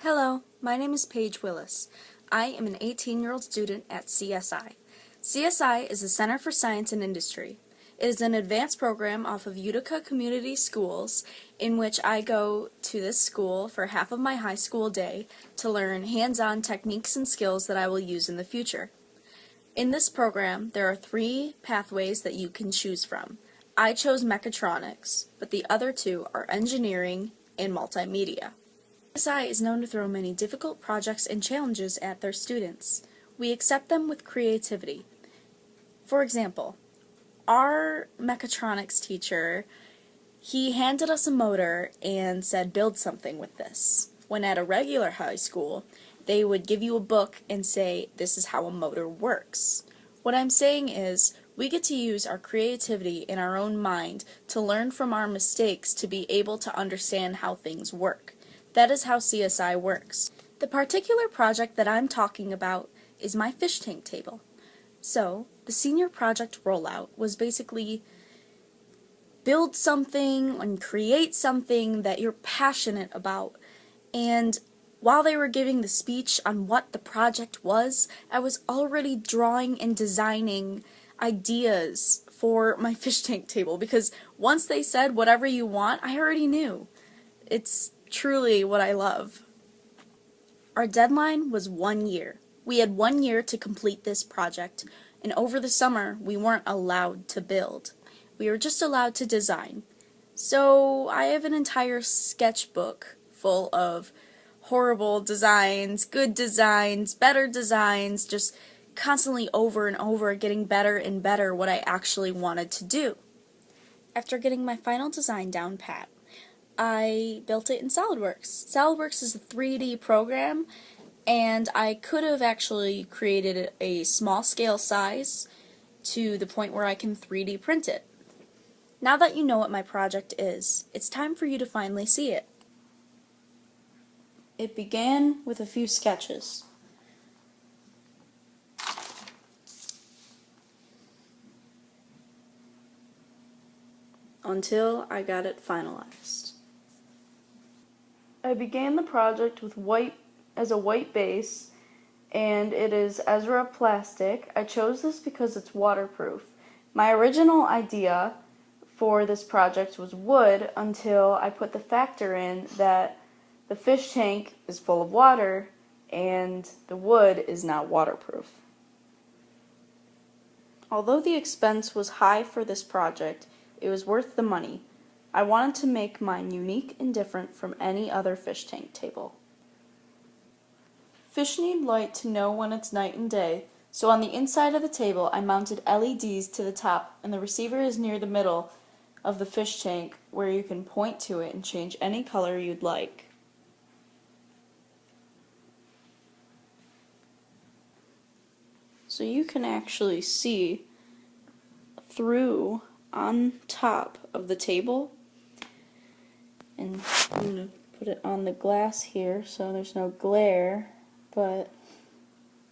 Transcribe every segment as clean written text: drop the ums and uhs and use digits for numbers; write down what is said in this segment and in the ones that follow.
Hello, my name is Paige Willis. I am an 18-year-old student at CSI. CSI is the Center for Science and Industry. It is an advanced program off of Utica Community Schools in which I go to this school for half of my high school day to learn hands-on techniques and skills that I will use in the future. In this program, there are 3 pathways that you can choose from. I chose mechatronics, but the other 2 are engineering and multimedia. CSI is known to throw many difficult projects and challenges at their students. We accept them with creativity. For example, our mechatronics teacher, he handed us a motor and said, build something with this. When at a regular high school, they would give you a book and say, this is how a motor works. What I'm saying is, we get to use our creativity in our own mind to learn from our mistakes to be able to understand how things work. That is how CSI works. The particular project that I'm talking about is my fish tank table. So, the senior project rollout was basically build something and create something that you're passionate about. And while they were giving the speech on what the project was, I was already drawing and designing ideas for my fish tank table because once they said whatever you want, I already knew. It's truly what I love. Our deadline was 1 year. We had 1 year to complete this project, and over the summer we weren't allowed to build. We were just allowed to design. So I have an entire sketchbook full of horrible designs, good designs, better designs, just constantly over and over getting better and better what I actually wanted to do. After getting my final design down pat, I built it in SolidWorks. SolidWorks is a 3D program, and I could have actually created a small scale size to the point where I can 3D print it. Now that you know what my project is, it's time for you to finally see it. It began with a few sketches. Until I got it finalized. I began the project with white as a white base, and it is Ezra plastic. I chose this because it's waterproof. My original idea for this project was wood until I put the factor in that the fish tank is full of water and the wood is not waterproof. Although the expense was high for this project, it was worth the money. I wanted to make mine unique and different from any other fish tank table. Fish need light to know when it's night and day, so on the inside of the table I mounted LEDs to the top, and the receiver is near the middle of the fish tank where you can point to it and change any color you'd like. So you can actually see through on top of the table. And I'm going to put it on the glass here so there's no glare, but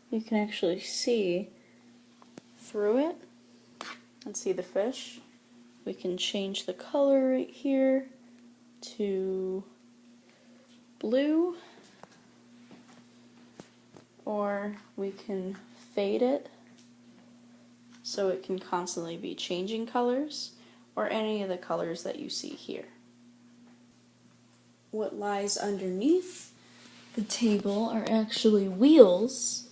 you can actually see through it and see the fish. We can change the color right here to blue, or we can fade it so it can constantly be changing colors, or any of the colors that you see here. What lies underneath the table are actually wheels,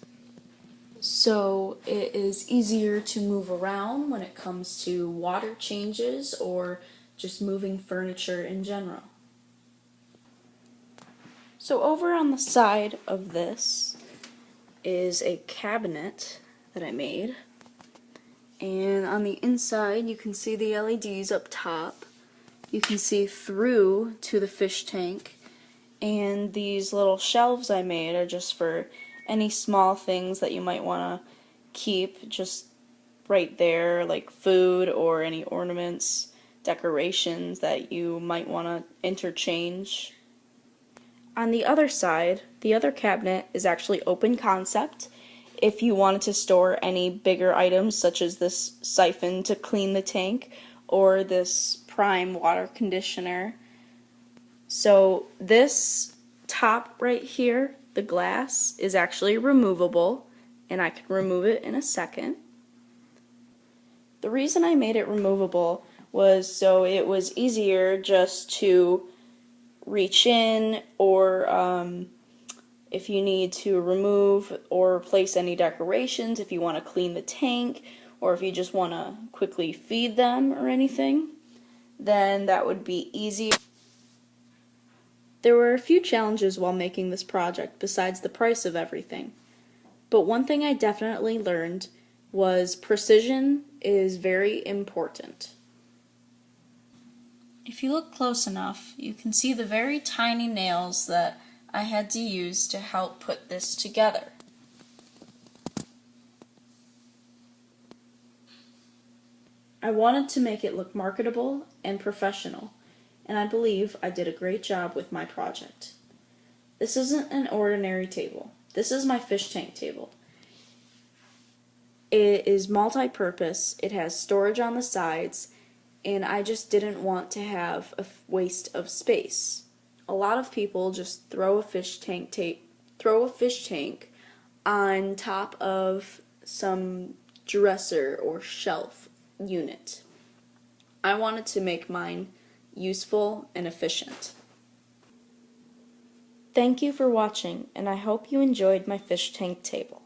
so it is easier to move around when it comes to water changes or just moving furniture in general. So over on the side of this is a cabinet that I made, and on the inside you can see the LEDs up top. You can see through to the fish tank, and these little shelves I made are just for any small things that you might want to keep just right there, like food or any ornaments, decorations that you might want to interchange. On the other side, the other cabinet is actually open concept. If you wanted to store any bigger items such as this siphon to clean the tank or this prime water conditioner. So this top right here, the glass, is actually removable, and I can remove it in a second. The reason I made it removable was so it was easier just to reach in, or if you need to remove or replace any decorations, if you want to clean the tank, or if you just want to quickly feed them or anything, then that would be easy. There were a few challenges while making this project besides the price of everything, but one thing I definitely learned was precision is very important. If you look close enough, you can see the very tiny nails that I had to use to help put this together. I wanted to make it look marketable and professional, and I believe I did a great job with my project. This isn't an ordinary table. This is my fish tank table. It is multi-purpose, it has storage on the sides, and I just didn't want to have a waste of space. A lot of people just throw a fish tank on top of some dresser or shelf unit. I wanted to make mine useful and efficient. Thank you for watching, and I hope you enjoyed my fish tank table.